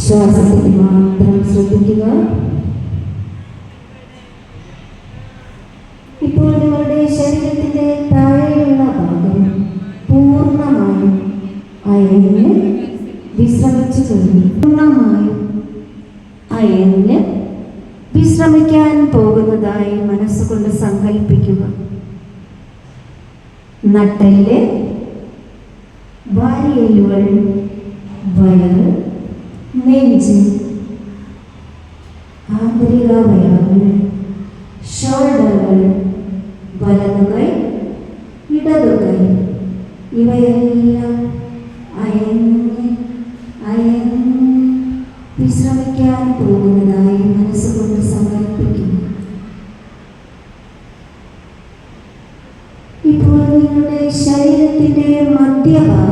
ശ്വാസത്തിൽ മാത്രം ശ്രദ്ധിക്കുക. ഇപ്പോൾ നിങ്ങളുടെ ശരീരത്തിന്റെ താഴെയുള്ള ഭാഗം പൂർണ്ണമായും അയഞ്ഞ് വിശ്രമിച്ചു കഴിഞ്ഞു. പൂർണ്ണമായും അയഞ്ഞ് വിശ്രമിക്കാൻ പോകുന്നതായി മനസ്സുകൊണ്ട് സങ്കല്പിക്കുക. നട്ടെല്ല്, വാരിയെല്ലുകൾ, വയറ്, നെഞ്ച്, ആന്തരികാവയവങ്ങൾ, ഷോൾഡറുകൾ, വലതുകൈ, ഇടതുകൈ ഇവയെല്ലാം അയഞ്ഞ് അയഞ്ഞ് വിശ്രമിക്കാൻ പോകുന്നതായി മനസ്സുകൊണ്ട് സങ്കല്പിക്കുന്നു. ഇപ്പോൾ നിങ്ങളുടെ ശരീരത്തിന്റെ മധ്യഭാഗം